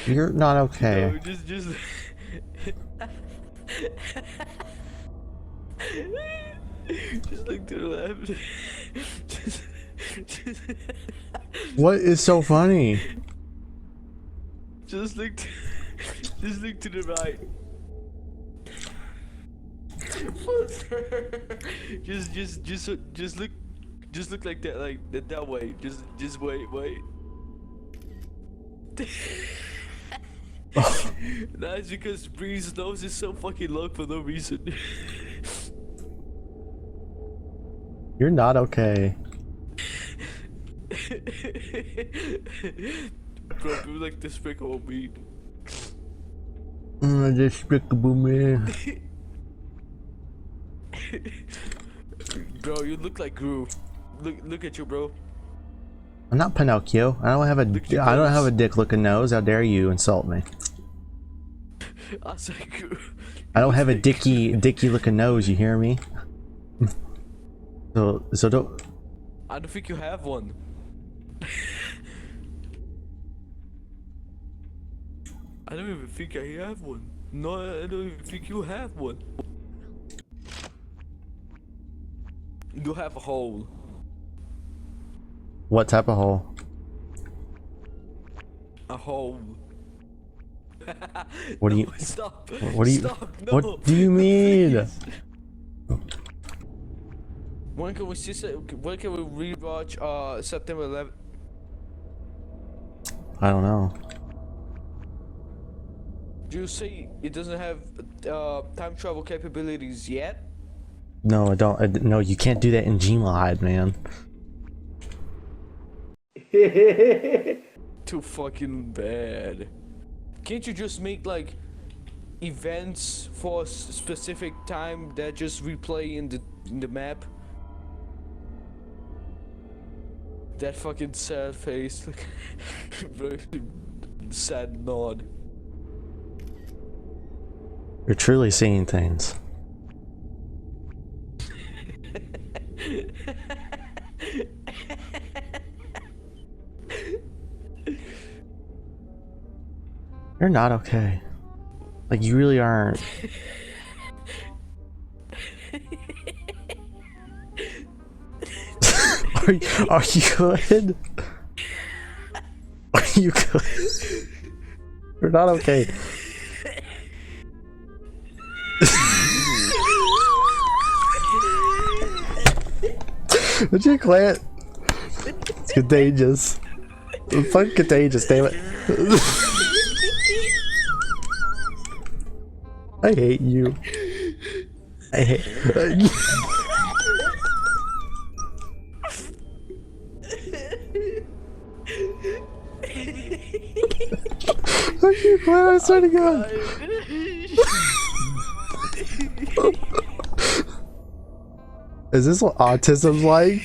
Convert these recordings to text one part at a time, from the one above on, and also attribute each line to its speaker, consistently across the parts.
Speaker 1: You're not okay.
Speaker 2: No, just. Just look to the left. just, just,
Speaker 1: What is so funny?
Speaker 2: just look. Just look to the right. Just look like that, that way. Just wait. That's because Bree's nose is so fucking long for no reason.
Speaker 1: You're not okay.
Speaker 2: Bro, do like despicable me.
Speaker 1: Despicable man.
Speaker 2: Bro, you look like Gru. Look at you, bro.
Speaker 1: I'm not Pinocchio. I don't have a dick-looking nose. How dare you insult me?
Speaker 2: I said Gru.
Speaker 1: I don't have a dicky-looking nose. You hear me? So don't.
Speaker 2: I don't think you have one. I don't even think I have one. No, I don't even think you have one. You have a hole.
Speaker 1: What type of hole?
Speaker 2: A hole.
Speaker 1: What do
Speaker 2: No,
Speaker 1: you?
Speaker 2: stop.
Speaker 1: What do you?
Speaker 2: Stop, no,
Speaker 1: What do you mean?
Speaker 2: please. When can we rewatch September 11th?
Speaker 1: I don't know.
Speaker 2: Do you say it doesn't have time travel capabilities yet?
Speaker 1: No, I don't. No, you can't do that in Gmod, man.
Speaker 2: Too fucking bad. Can't you just make like events for a specific time that just replay in the map? That fucking sad face, very sad nod.
Speaker 1: You're truly seeing things. You're not okay. Like, you really aren't. Are you good? Are you good? You're not okay. Would you quit? It's contagious. It's fucking contagious, damn it. I hate you. I hate. Would you quit? I swear to God. Is this what autism's like?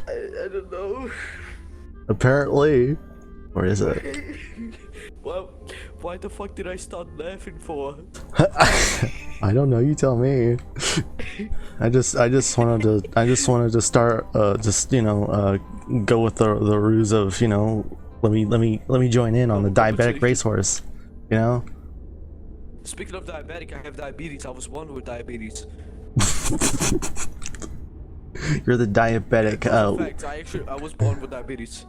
Speaker 2: I don't know.
Speaker 1: Apparently. Or is it?
Speaker 2: Well, why the fuck did I start laughing for?
Speaker 1: I don't know, you tell me. I just wanted to start just, you know, go with the ruse of, you know, let me join in on the diabetic racehorse, you know?
Speaker 2: Speaking of diabetic, I have diabetes. I was born with diabetes.
Speaker 1: You're the diabetic.
Speaker 2: In fact, I was born with diabetes.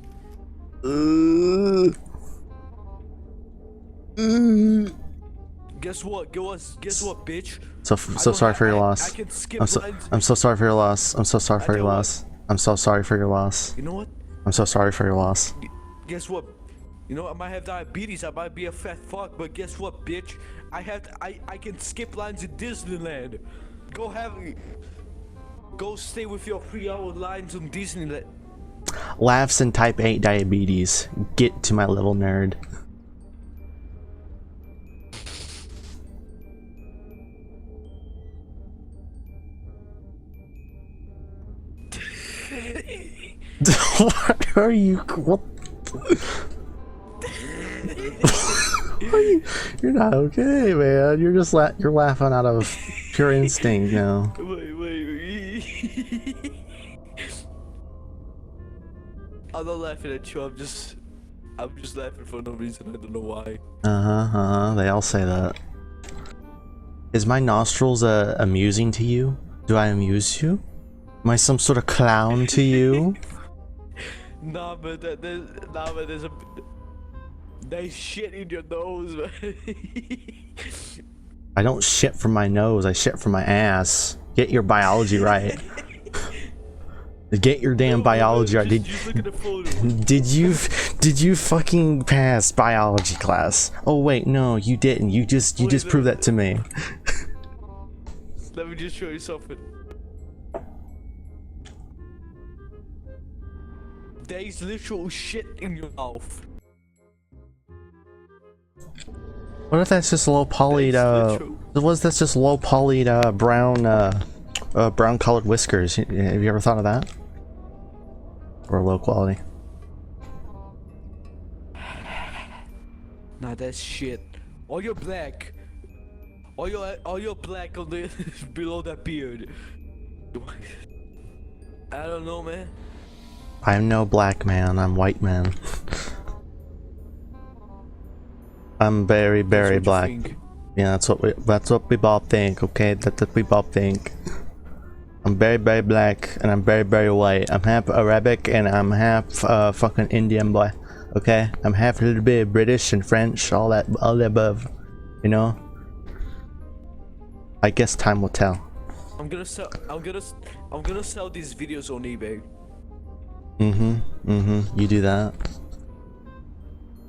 Speaker 2: Guess what? Guess what, bitch?
Speaker 1: So sorry for your loss.
Speaker 2: I can skip lines.
Speaker 1: I'm so sorry for your loss. I'm so sorry for your loss. I'm so sorry for your loss.
Speaker 2: You know what?
Speaker 1: I'm so sorry for your loss.
Speaker 2: Guess what? You know, I might have diabetes. I might be a fat fuck, but guess what, bitch? I can skip lines in Disneyland. Go stay with your 3-hour lines on Disneyland.
Speaker 1: Laughs and type 8 diabetes. Get to my level, nerd. What are you? What? You're not okay, man. You're just you're laughing out of pure instinct, you know.
Speaker 2: Wait. I'm not laughing at you. I'm just laughing for no reason. I don't know why.
Speaker 1: They all say that. Is my nostrils amusing to you? Do I amuse you? Am I some sort of clown to you?
Speaker 2: Nah, but there's shit in your nose, man.
Speaker 1: I don't shit from my nose. I shit from my ass. Get your biology right. Get your damn biology right.
Speaker 2: Just look at the photo.
Speaker 1: Did you fucking pass biology class? Oh wait, no, you didn't. You just proved that to me.
Speaker 2: Let me just show you something. There's literal shit in your mouth.
Speaker 1: What if that's just low polyed what if that's just low polyed brown colored whiskers? Have you ever thought of that? Or low quality?
Speaker 2: Nah, that's shit. Or you're black. Or you're black on the below that beard. I don't know, man.
Speaker 1: I'm no black man. I'm white man. I'm very black. Yeah, that's what we both think. Okay, that's what we both think. I'm very black and I'm very white. I'm half Arabic and I'm half fucking Indian boy. Okay, I'm half a little bit British and French, all the above. You know. I guess time will tell.
Speaker 2: I'm gonna sell these videos on eBay.
Speaker 1: You do that.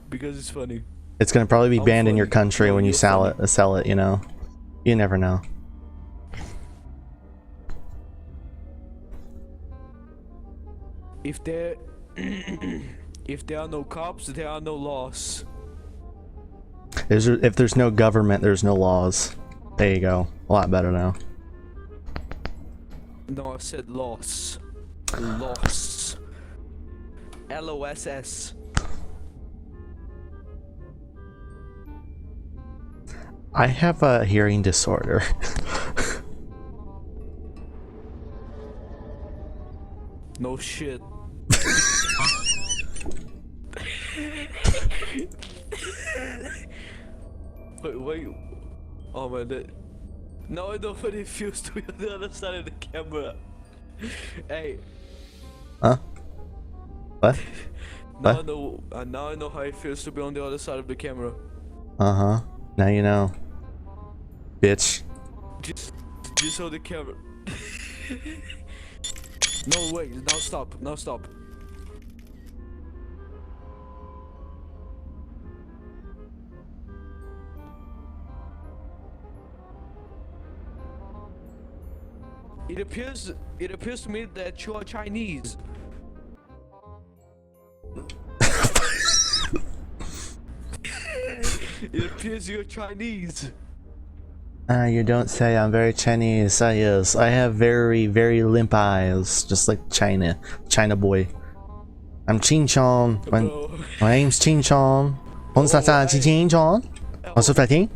Speaker 2: Because it's funny.
Speaker 1: It's gonna probably be banned in your country when you sell it, you know. You never know.
Speaker 2: If there are no cops, there are no laws.
Speaker 1: If there's no government, there's no laws. There you go. A lot better now.
Speaker 2: No, I said loss. Loss. LOSS.
Speaker 1: I have a hearing disorder.
Speaker 2: No shit. Wait. Oh man, now I know what it feels to be on the other side of the camera. Hey.
Speaker 1: Huh? What?
Speaker 2: Now I know how it feels to be on the other side of the camera.
Speaker 1: Now you know. Bitch.
Speaker 2: Just hold the camera. No, wait, now stop. It appears to me that you are Chinese. It appears you're Chinese.
Speaker 1: You don't say. I'm very Chinese. Yes. I have very limp eyes, just like China boy. I'm Chin Chong. My name's Chin Chong. 红色战机Chin Chong. 我是法庭。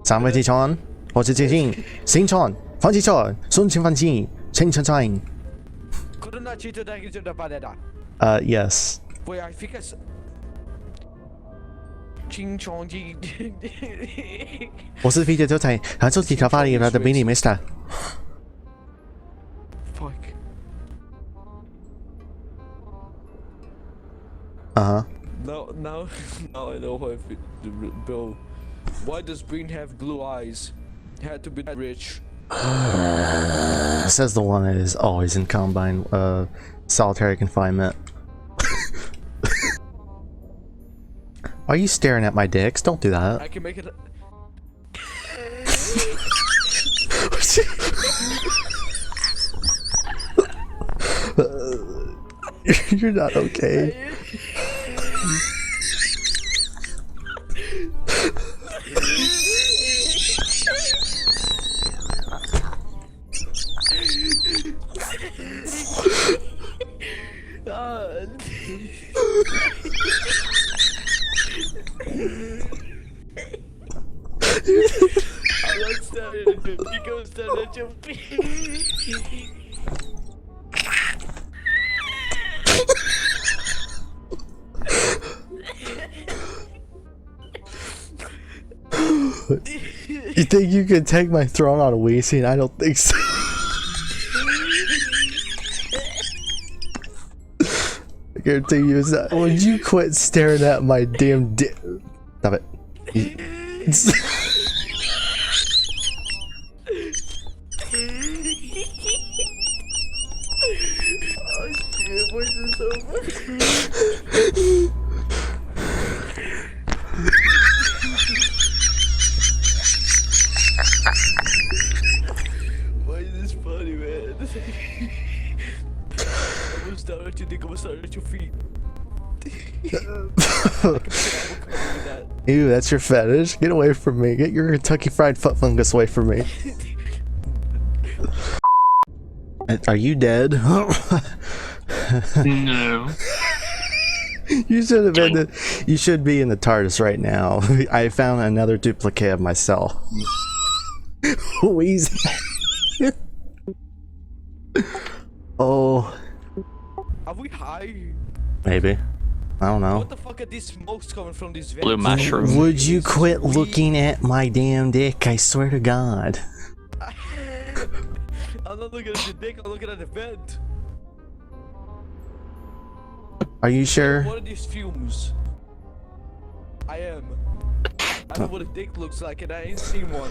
Speaker 1: 三位机长，我是接近新长，放弃车，顺情放弃，请乘站。Yes.
Speaker 2: Wait, I think I said... Ching chong ching.
Speaker 1: 我是啤酒酒仔，还做几条发力的比你 Mister。
Speaker 2: Fuck.
Speaker 1: Now
Speaker 2: I know how I feel. Bill, why does Green have blue eyes? Had to be rich.
Speaker 1: Says the one that is always in combine solitary confinement. Why are you staring at my dicks? Don't do that.
Speaker 2: I can make it.
Speaker 1: You're not okay.
Speaker 2: I'm not staring at you. You go stand at your feet.
Speaker 1: You think you could take my throne on a Wheezing? I don't think so. I guarantee you it's not. Would you quit staring at my damn dick? Stop it.
Speaker 2: Oh shit, why is this so funny? Why is this funny, man? I'm gonna start at your dick, I'm gonna start at your feet.
Speaker 1: Ew, that's your fetish? Get away from me. Get your Kentucky Fried Foot Fungus away from me. Are you dead?
Speaker 3: No.
Speaker 1: You should have been. You should be in the TARDIS right now. I found another duplicate of myself. Wheezing. Oh.
Speaker 2: Are we high?
Speaker 1: Maybe. I don't know.
Speaker 2: What the fuck are these smokes coming from these vents?
Speaker 3: Blue mushroom.
Speaker 1: Would you quit looking at my damn dick? I swear to God.
Speaker 2: I'm not looking at your dick, I'm looking at the vent.
Speaker 1: Are you sure?
Speaker 2: What are these fumes? I am. I know what a dick looks like and I ain't seen one.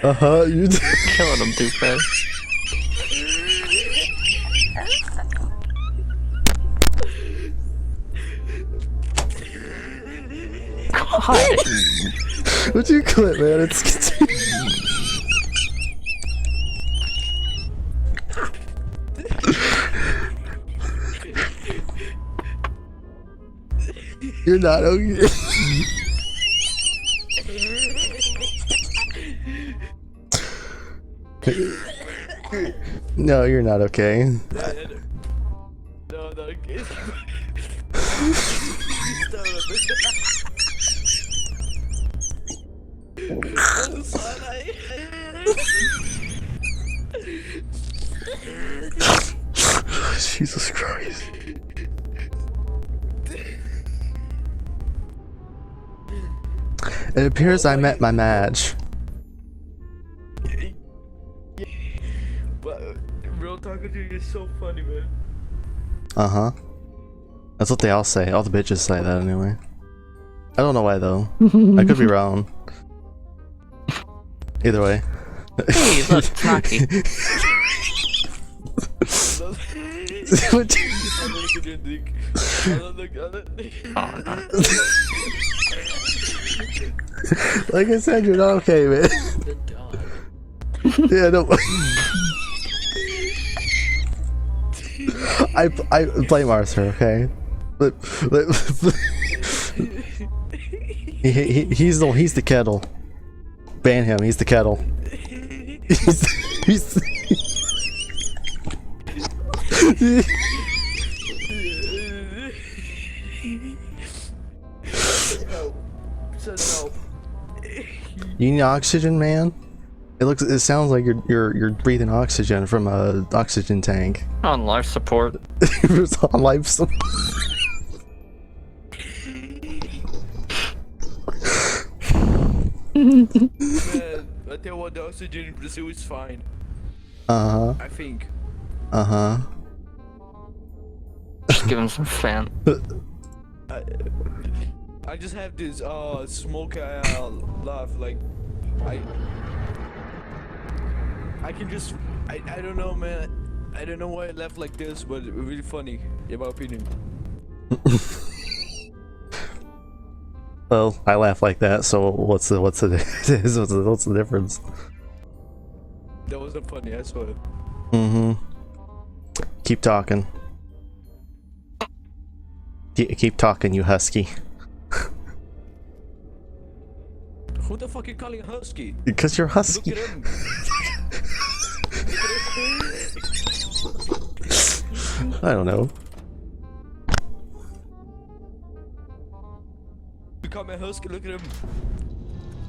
Speaker 1: You
Speaker 3: Killing him too fast. God.
Speaker 1: Would you quit, man? It's You're not okay. No, you're not okay.
Speaker 2: No, okay.
Speaker 1: Jesus Christ. It appears I met my match.
Speaker 2: But real talking to you is so funny, man.
Speaker 1: Uh-huh. That's what they all say. All the bitches say that anyway. I don't know why though. I could be wrong. Either way.
Speaker 3: Hey, look, Rocky.
Speaker 1: What you-
Speaker 2: I'm gonna look at your dick. I'm gonna look at it.
Speaker 3: Oh, no.
Speaker 1: Like I said, you're not okay, man.
Speaker 2: Good God.
Speaker 1: Yeah, no. I blame Arthur, okay? But he's the kettle. Ban him. He's the kettle. He's
Speaker 2: So no.
Speaker 1: You need oxygen, man. It sounds like you're breathing oxygen from a oxygen tank.
Speaker 3: On life support.
Speaker 1: It's on life support.
Speaker 2: Man, I tell you what, the oxygen in Brazil is fine.
Speaker 1: Uh-huh.
Speaker 2: I think.
Speaker 1: Uh-huh.
Speaker 3: Just give him some fan.
Speaker 2: I just have this smoke laugh, like I can just I don't know, man. I don't know why I laugh like this, but it's really funny in my opinion.
Speaker 1: Well, I laugh like that, so what's the difference?
Speaker 2: That wasn't funny, I swear.
Speaker 1: Mm-hmm. Keep talking. Keep talking, you husky.
Speaker 2: Who the fuck you calling a husky?
Speaker 1: Because you're husky.
Speaker 2: Look at him.
Speaker 1: I don't know.
Speaker 2: You call me a husky, look at him.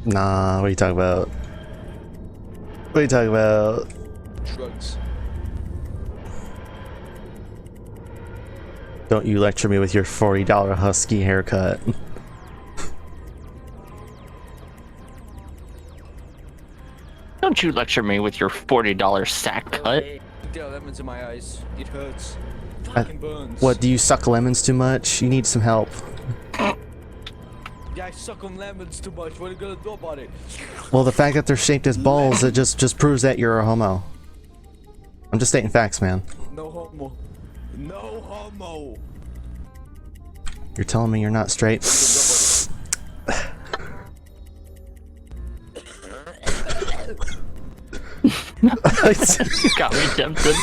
Speaker 1: Nah, what are you talking about? What are you talking about?
Speaker 2: Drugs.
Speaker 1: Don't you lecture me with your $40 husky haircut.
Speaker 3: Don't you lecture me with your $40 sack cut.
Speaker 2: There are lemons in my eyes. It hurts. Fucking burns.
Speaker 1: What, do you suck lemons too much? You need some help.
Speaker 2: Yeah, I suck on lemons too much. What are you gonna do about it?
Speaker 1: Well, the fact that they're shaped as balls, it just proves that you're a homo. I'm just stating facts, man.
Speaker 2: No homo. No homo.
Speaker 1: You're telling me you're not straight?
Speaker 3: You got me tempted.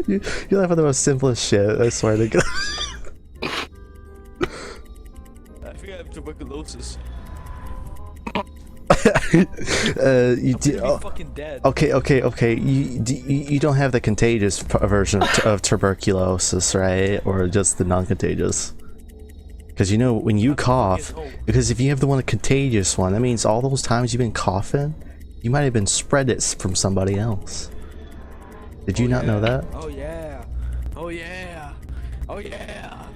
Speaker 1: You laugh at the most simplest shit, I swear to God.
Speaker 2: I think I have tuberculosis.
Speaker 1: You do,
Speaker 2: I'm fucking dead.
Speaker 1: okay. You don't have the contagious version of tuberculosis, right? Or just the non-contagious? Because you know when you cough, because if you have the one contagious one, that means all those times you've been coughing, you might have been spread it from somebody else. Did you not know that?
Speaker 2: Oh yeah. Oh yeah. Oh yeah.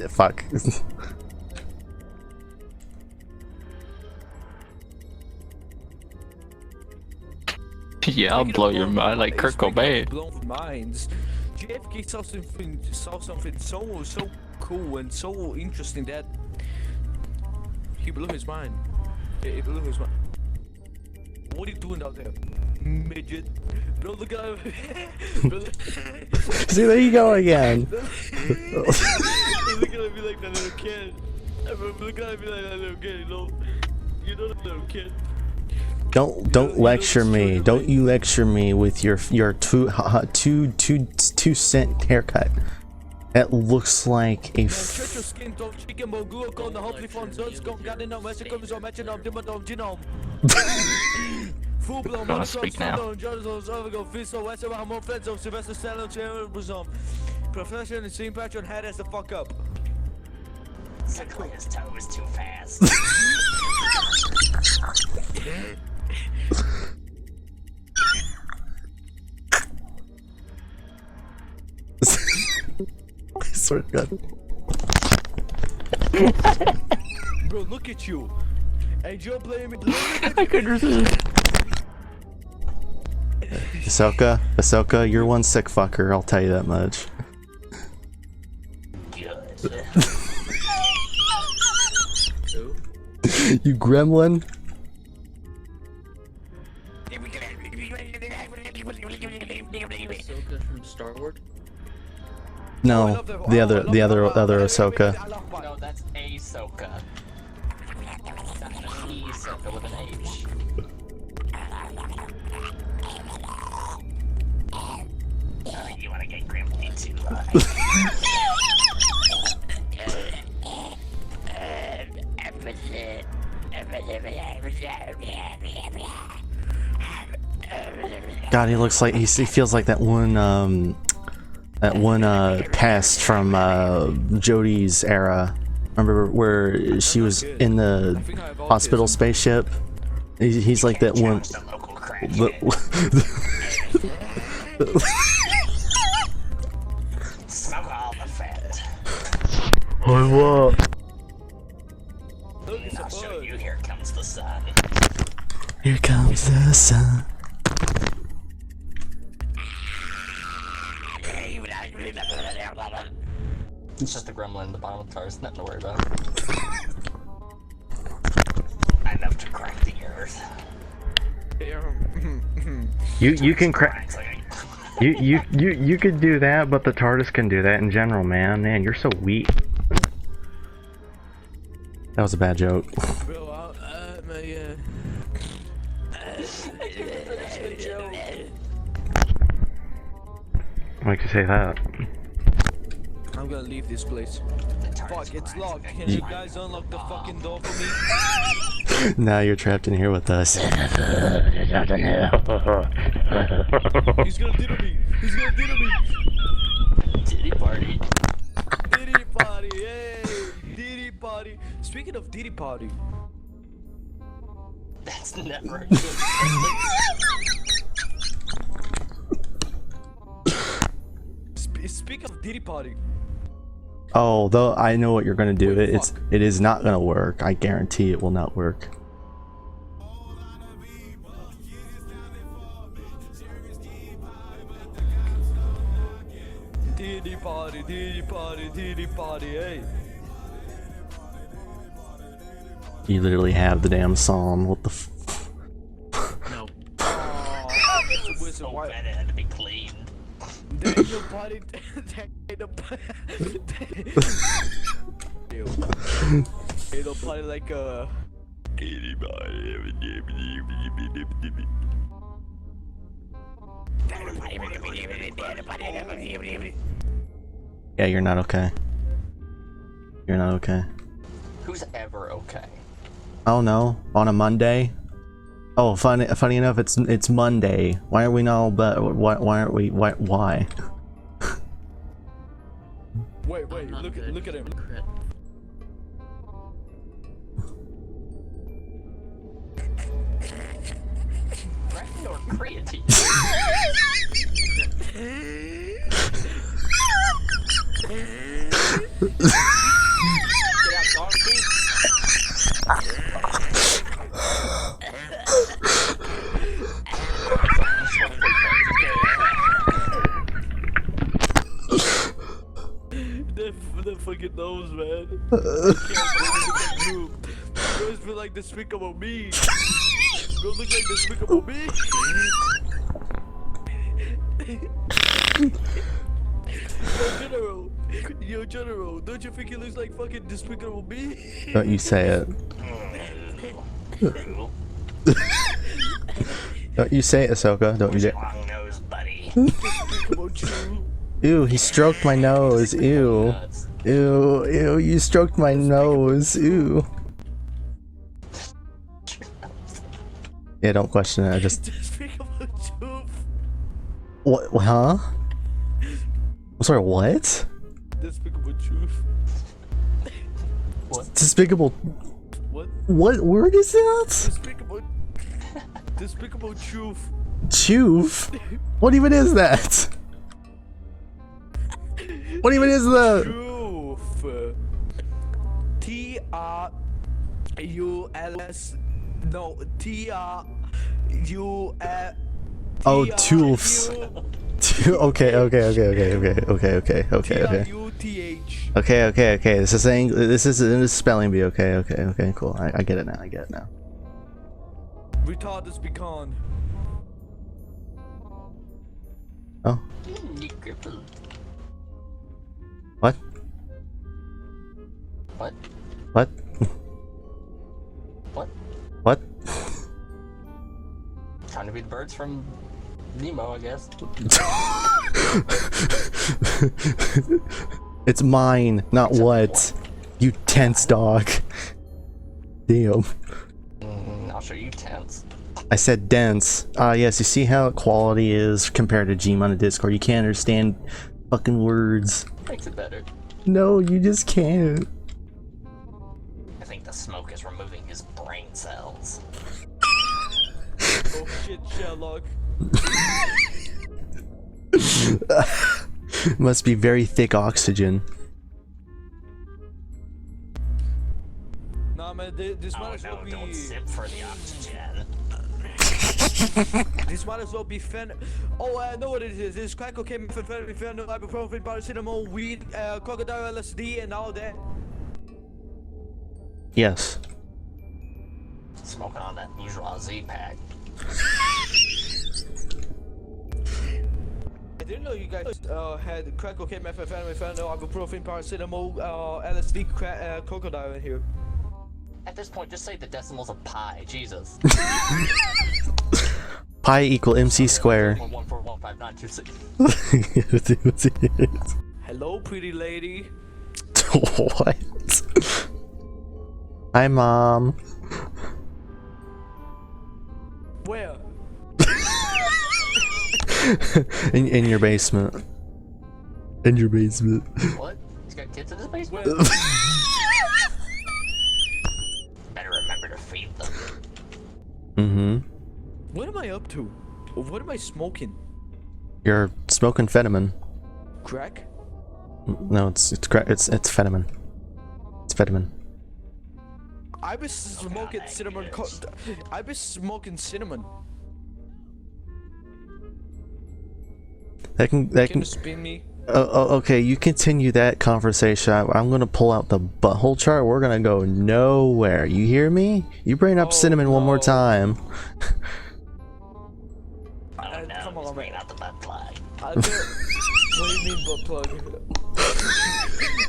Speaker 1: Fuck.
Speaker 3: Yeah, I'll blow your mind like Kurt Cobain.
Speaker 2: Blown minds. JFK saw something so cool and so interesting that he blew his mind. He blew his mind. What are you doing out there, midget? Bro, look at him.
Speaker 1: See, there you go again.
Speaker 2: Look at me like that little kid. Look at me like that little kid. You know that little kid.
Speaker 1: Don't lecture me. Don't you lecture me with your 2 cent haircut. That looks like a
Speaker 3: Gonna speak now.
Speaker 2: Profession and St. Patrick head as the fuck up.
Speaker 4: His toe was too fast.
Speaker 1: I swear to God.
Speaker 2: Bro, look at you. And you're playing me.
Speaker 3: I couldn't resist.
Speaker 1: Ahsoka, you're one sick fucker, I'll tell you that much. You gremlin?
Speaker 5: Ahsoka from Star Wars?
Speaker 1: No, the other Ahsoka.
Speaker 4: No, that's Ahsoka. That's Ahsoka with an H. You wanna get gremlin too,
Speaker 1: God, he looks like he feels like that one pest from Jodie's era. Remember where she was in the hospital spaceship? He's like that one.
Speaker 4: Smoke all the fat.
Speaker 1: What?
Speaker 4: I'll show you. Here comes the sun.
Speaker 1: Here comes the sun.
Speaker 4: It's just a gremlin in the bottom of the car. It's nothing to worry about. Enough to crack the earth.
Speaker 1: You can crack. You could do that, but the TARDIS can do that in general, man. Man, you're so weak. That was a bad joke.
Speaker 2: Bro,
Speaker 1: Why could you say that?
Speaker 2: I'm gonna leave this place. Fuck, it's locked. Can you guys unlock the fucking door for me?
Speaker 1: Now you're trapped in here with us.
Speaker 2: He's gonna diddle me. He's gonna diddle me.
Speaker 4: Diddy party.
Speaker 2: Diddy party, hey, Diddy party. Speaking of Diddy party,
Speaker 4: That's never a good
Speaker 2: Speak of Diddy Party.
Speaker 1: Oh, though I know what you're gonna do.
Speaker 2: Wait,
Speaker 1: It is not gonna work. I guarantee it will not work.
Speaker 2: Diddy Party, Diddy Party, Diddy Party, hey.
Speaker 1: You literally have the damn song. What the f?
Speaker 3: No.
Speaker 2: Oh,
Speaker 4: So bad it had to be clean.
Speaker 2: there ain't no party. There ain't no party. Ew. Ain't no party like a.
Speaker 1: Yeah, you're not okay. You're not okay.
Speaker 4: Who's ever okay?
Speaker 1: Oh no, on a Monday. Oh, funny enough, it's Monday. Why are we now? But why aren't we? Why?
Speaker 2: Wait, look at him.
Speaker 4: Bracken or creatine? Get out, dog food.
Speaker 2: That fucking nose, man. I can't believe it. You guys feel like despicable me. Go look like despicable me. Yo, General, don't you think he looks like fucking despicable me?
Speaker 1: Don't you say it. Don't you say it, Ahsoka. Don't you dare.
Speaker 4: Long nose, buddy.
Speaker 2: Despicable Jew.
Speaker 1: Ew, he stroked my nose. Ew. Ew, ew, you stroked my nose. Ew. Yeah, don't question it. I just.
Speaker 2: Despicable Jew.
Speaker 1: What? Huh? I'm sorry, what?
Speaker 2: Despicable Jew.
Speaker 1: Despicable.
Speaker 2: What?
Speaker 1: What word is that?
Speaker 2: Despicable. Despicable truth.
Speaker 1: Choof? What even is that? What even is that?
Speaker 2: Truth. T-R-U-L-S. No, T-R-U-L.
Speaker 1: Oh, toofs. Okay.
Speaker 2: T-R-U-T-H.
Speaker 1: Okay. This is spelling bee. Okay, cool. I get it now.
Speaker 2: Retard is pecan.
Speaker 1: Oh. What?
Speaker 4: What?
Speaker 1: What?
Speaker 4: What?
Speaker 1: What?
Speaker 4: Trying to be the birds from Nemo, I guess.
Speaker 1: It's mine, not what. You tense dog. Damn.
Speaker 4: I'll show you tense.
Speaker 1: I said dense. Yes, you see how quality is compared to Gmon on Discord. You can't understand fucking words.
Speaker 4: Makes it better.
Speaker 1: No, you just can't.
Speaker 4: I think the smoke is removing his brain cells.
Speaker 2: Oh shit, Sherlock.
Speaker 1: Must be very thick oxygen.
Speaker 2: Nah, man, this might as well
Speaker 4: no,
Speaker 2: be.
Speaker 4: don't sip for the oxygen.
Speaker 2: This might as well be Oh, I know what it is. It's crack cocaine, methamphetamine, fentanyl, ibuprofen, paracetamol, weed, crocodile, LSD, and all that.
Speaker 1: Yes.
Speaker 4: Smoking on that usual Z pack.
Speaker 2: I didn't know you guys had crack cocaine, methamphetamine, fentanyl, ibuprofen, paracetamol, LSD, crocodile in here.
Speaker 4: At this point, just say the decimals of pi. Jesus.
Speaker 1: Pi equal MC square.
Speaker 4: 1141592.
Speaker 2: Hello, pretty lady.
Speaker 1: What? Hi, Mom.
Speaker 2: Where?
Speaker 1: in your basement. In your basement.
Speaker 4: What? He's got kids in his basement?
Speaker 2: Where?
Speaker 4: Better remember to feed them.
Speaker 1: Mm-hmm.
Speaker 2: What am I up to? What am I smoking?
Speaker 1: You're smoking amphetamine.
Speaker 2: Crack?
Speaker 1: No, it's Fetamin. It's Fetamin.
Speaker 2: I been smoking cinnamon. I been smoking cinnamon.
Speaker 1: That can
Speaker 2: Can you spin me?
Speaker 1: okay, you continue that conversation. I'm gonna pull out the butthole chart. We're gonna go nowhere. You hear me? You bring up cinnamon one more time.
Speaker 4: Come on, bring out the butt plug.
Speaker 2: What do you mean butt plug?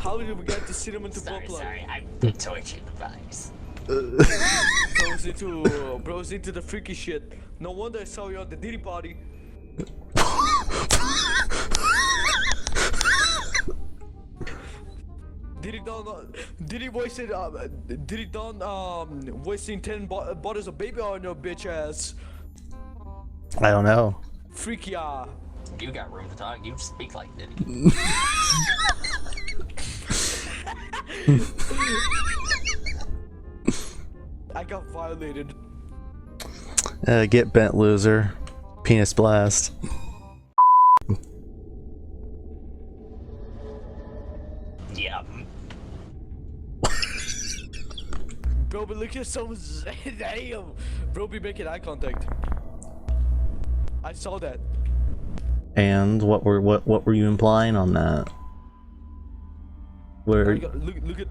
Speaker 2: How did we get the cinnamon to butt plug?
Speaker 4: Sorry, I'm torturing the vibes.
Speaker 2: Bro's into the freaky shit. No wonder I saw you on the Diddy party. Diddy wasting 10 bottles of baby on your bitch ass.
Speaker 1: I don't know.
Speaker 2: Freaky
Speaker 4: You got room to talk. You speak like Diddy.
Speaker 2: I got violated.
Speaker 1: Get bent, loser. Penis blast.
Speaker 4: Yeah.
Speaker 2: Bro, but look at someone's damn. Bro, be making eye contact. I saw that.
Speaker 1: And what were you implying on that? Where?
Speaker 2: Look at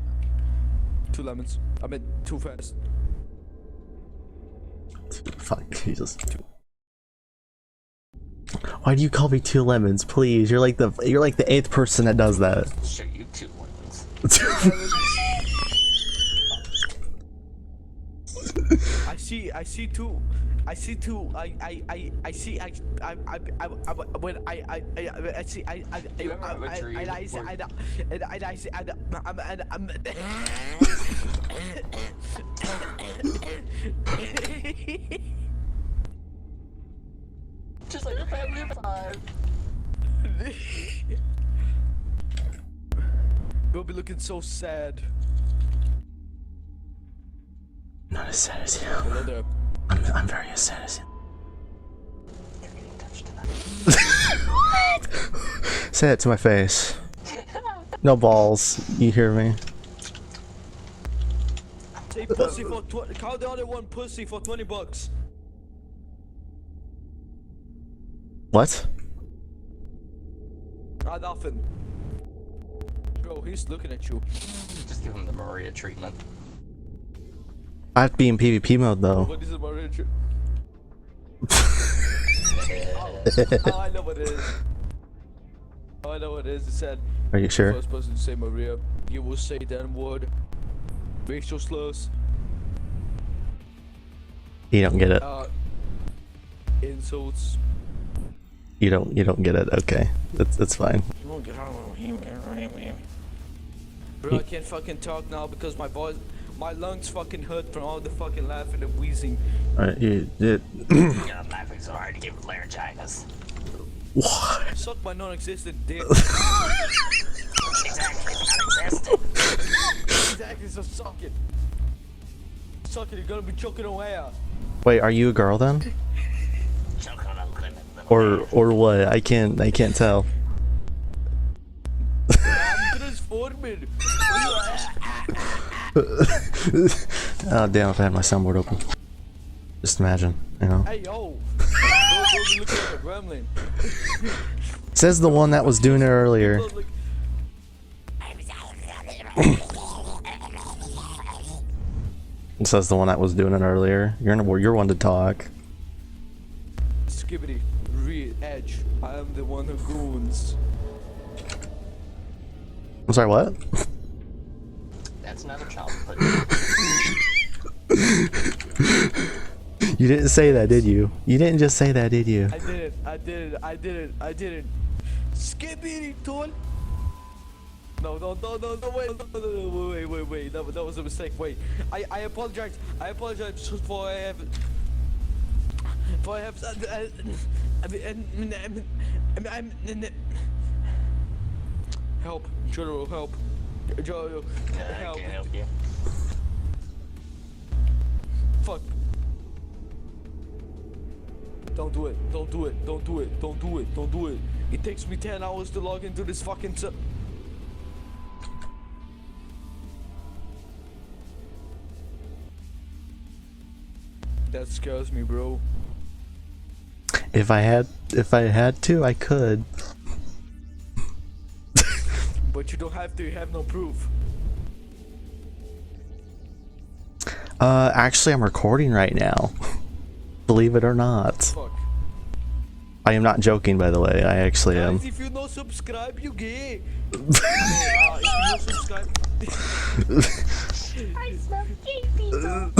Speaker 2: 2 lemons. I meant too fast.
Speaker 1: Fuck, Jesus. Why do you call me 2 lemons, please? You're like the 8th person that does that.
Speaker 4: Show you 2 lemons.
Speaker 2: I see two. I see two. I see. When I see.
Speaker 4: Just like your family of 5.
Speaker 2: We'll be looking so sad.
Speaker 1: Not as sad as you.
Speaker 2: Hello there.
Speaker 1: I'm very as sad as you.
Speaker 4: You're getting touched tonight.
Speaker 1: What? Say it to my face. No balls. You hear me?
Speaker 2: Say pussy for 20. Call the other one pussy for $20.
Speaker 1: What?
Speaker 2: Nothing. Bro, he's looking at you.
Speaker 4: Just give him the Maria treatment.
Speaker 1: I have to be in PvP mode though.
Speaker 2: What is it, Maria? Oh, I know what it is. Oh, I know what it is. It said.
Speaker 1: Are you sure?
Speaker 2: First person to say Maria, you will say that word. Racial slurs.
Speaker 1: You don't get it.
Speaker 2: Insults.
Speaker 1: You don't get it. Okay, that's fine.
Speaker 2: Bro, I can't fucking talk now because my lungs fucking hurt from all the fucking laughing and wheezing.
Speaker 1: Alright, you did.
Speaker 4: You're laughing so hard to give laryngitis.
Speaker 1: What?
Speaker 2: Suck my non-existent dick.
Speaker 4: Exactly, non-existent.
Speaker 2: Exactly, so suck it. Suck it, you're gonna be choking away.
Speaker 1: Wait, are you a girl then?
Speaker 4: Choking on a lemon.
Speaker 1: Or what? I can't tell.
Speaker 2: I'm transformed.
Speaker 1: Oh damn! If I had my soundboard open, just imagine, you know.
Speaker 2: Hey yo, don't be looking like a gremlin.
Speaker 1: Says the one that was doing it earlier. It says the one that was doing it earlier. You're one to talk.
Speaker 2: Skibbity, edge. I am the one who goons.
Speaker 1: I'm sorry, what?
Speaker 4: That's not a child put.
Speaker 1: You didn't say that, did you? You didn't just say that, did you?
Speaker 2: I didn't. Skibbity, tool. No, wait. That was a mistake. Wait, I apologize. For I have. Help, General, help. General, help.
Speaker 4: I can't help you.
Speaker 2: Fuck. Don't do it. It takes me 10 hours to log into this fucking That scares me, bro.
Speaker 1: If I had to, I could.
Speaker 2: But you don't have to, you have no proof.
Speaker 1: Actually, I'm recording right now. Believe it or not.
Speaker 2: Fuck.
Speaker 1: I am not joking, by the way. I actually am.
Speaker 2: Guys, if you no subscribe, you gay. If you no subscribe.
Speaker 5: I smell gay people.